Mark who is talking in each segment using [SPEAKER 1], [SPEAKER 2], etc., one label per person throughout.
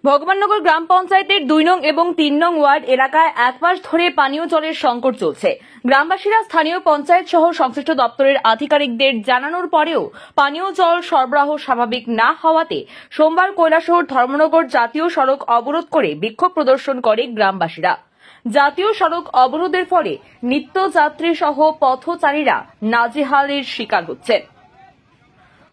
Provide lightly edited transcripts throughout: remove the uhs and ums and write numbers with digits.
[SPEAKER 1] ভগবাননগর গ্রাম পঞ্চায়েতের ২ নং এবং ৩ নং ওয়ার্ড এলাকায় এক মাস ধরে পানীয় জলের সংকট চলছে। গ্রামবাসীরা স্থানীয় পঞ্চায়েত সহ সংশ্লিষ্ট দপ্তরের আধিকারিকদের জানানোর পরেও পানীয় জল সরবরাহ স্বাভাবিক না হওয়াতে সোমবার কৈলাসহর ধর্মনগর জাতীয় সড়ক অবরোধ করে বিক্ষোভ প্রদর্শন করে গ্রামবাসীরা। জাতীয় সড়ক অবরোধের ফলে নিত্যযাত্রী সহ পথচারীরা নাজেহালের শিকার হচ্ছেন।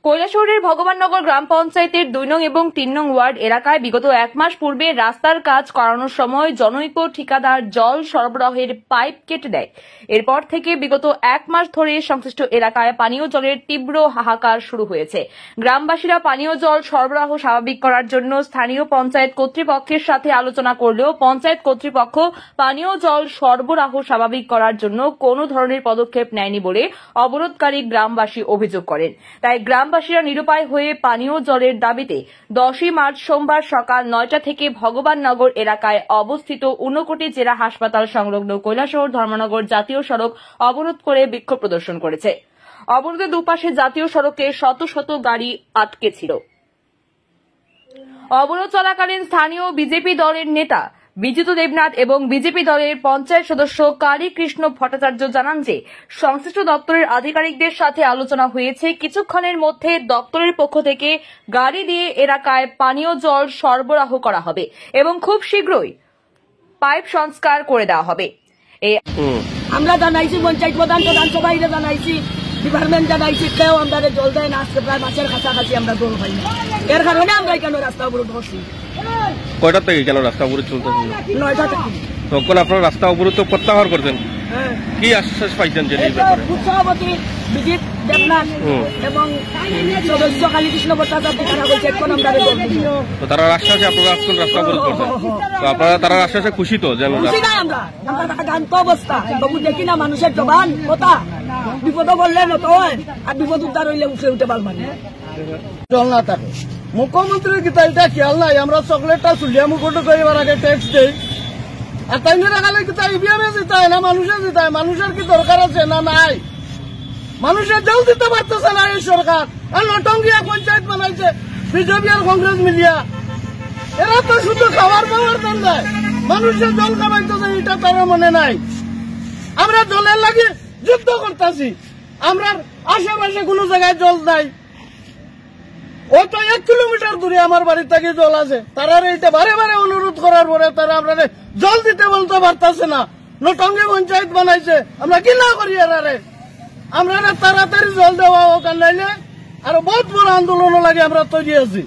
[SPEAKER 1] কৈলাসহরের ভগবাননগর গ্রাম পঞ্চায়েতের ২ নং এবং ৩ নং ওয়ার্ড এলাকায় বিগত এক মাস পূর্বে রাস্তার কাজ করানোর সময় জনৈক ঠিকাদার জল সরবরাহের পাইপ কেটে দেয়। এরপর থেকে বিগত এক মাস ধরে সংশ্লিষ্ট এলাকায় পানীয় জলের তীব্র হাহাকার শুরু হয়েছে। গ্রামবাসীরা পানীয় জল সরবরাহ স্বাভাবিক করার জন্য স্থানীয় পঞ্চায়েত কর্তৃপক্ষের সাথে আলোচনা করলেও পঞ্চায়েত কর্তৃপক্ষ পানীয় জল সরবরাহ স্বাভাবিক করার জন্য কোনো ধরনের পদক্ষেপ নেয়নি বলে অবরোধকারী গ্রামবাসী অভিযোগ করেন। তাই গ্রামবাসীরা নিরুপায় হয়ে পানীয় জলের দাবিতে 10ই মার্চ সোমবার সকাল 9টা থেকে ভগবাননগর এলাকায় অবস্থিত ঊনকোটি জেলা হাসপাতাল সংলগ্ন কৈলাসহর ধর্মনগর জাতীয় সড়ক অবরোধ করে বিক্ষোভ প্রদর্শন করেছে। অবরোধের দুপাশে জাতীয় সড়কে শত শত গাড়ি আটকে ছিল। অবরোধ চলাকালীন স্থানীয় বিজেপি দলের নেতা বিজিত দেবনাথ এবং বিজেপি দলের পঞ্চায়েত সদস্য কালী কৃষ্ণ ভট্টাচার্য জানান যে সংশ্লিষ্ট দপ্তরের আধিকারিকদের সাথে আলোচনা হয়েছে। কিছুক্ষণের মধ্যে দপ্তরের পক্ষ থেকে গাড়ি দিয়ে এলাকায় পানীয় জল সরবরাহ করা হবে এবং খুব শীঘ্রই পাইপ সংস্কার করে দেওয়া হবে।
[SPEAKER 2] আমরা জানাইছি পঞ্চায়েত প্রধান সভাইরে জানাইছি, ডিপার্টমেন্ট জানাইছি, কেউ আমাদের জল দেয় না। আজকে প্রায় মাসের কাছাকাছি আমরা জল পাই না। এর কারণে আমরা কেন রাস্তা অবরোধ করছি।
[SPEAKER 3] কয়টা থেকে কেন রাস্তা অবরোধ চলতেছে?
[SPEAKER 2] 9টা থেকে।
[SPEAKER 3] তখন আপনারা রাস্তা অবরোধ তো প্রত্যাহার করছেন, কি আশ্বাস পাইছেন? যে
[SPEAKER 2] সভাপতি বিজিত দেবনাথ এবং সদস্য কালী কৃষ্ণ ভট্টাচার্য তারা বলছে এখন আমরা
[SPEAKER 3] তো তারা আশ্বাসে আপনারা আজকাল রাস্তা অবরোধ করছেন, তো আপনারা তারা আশ্বাসে খুশি তো? যেন
[SPEAKER 2] আমরা জানত অবস্থা তবু দেখি না মানুষের জবান কথা, বিপদ বললে নত হয় আর বিপদ উদ্ধার হইলে উঠে উঠে পারব না।
[SPEAKER 4] জল না থাকে মুখ্যমন্ত্রীর গীতা এটা খেয়াল নাই। আমরা চকলেটটা চুলিয়া মুখটো করিবার আগে ট্যাক্স দেই, আর তাই নিয়ে রাখালে গীতা ইভিএমে জিতায় না মানুষের জিতায়। মানুষের কি দরকার আছে না নাই? মানুষের জল দিতে পারতেছে না এই সরকার। আর নটঙ্গিয়া পঞ্চায়েত বানাইছে বিজেপি আর কংগ্রেস মিলিয়া। এরা তো শুধু খাবার পাওয়ার দান দেয়, মানুষের জল খাওয়াইতেছে এটা তারা মনে নাই। আমরা জলের লাগে যুদ্ধ করতেছি, আমরা আশেপাশে কোনো জায়গায় জল নাই। ওই তো 1 কিলোমিটার দূরে আমার বাড়ির থেকে জল আছে। তারা এইটা বারে বারে অনুরোধ করার পরে তারা আমরা জল দিতে বলতে পারতেছে না। নটঙ্গি পঞ্চায়েত বানাইছে, আমরা কি না করি? আমরা তাড়াতাড়ি জল দেওয়া হোক, নাইলে আরো বহুত বড় আন্দোলন লাগে আমরা তৈরি আছি।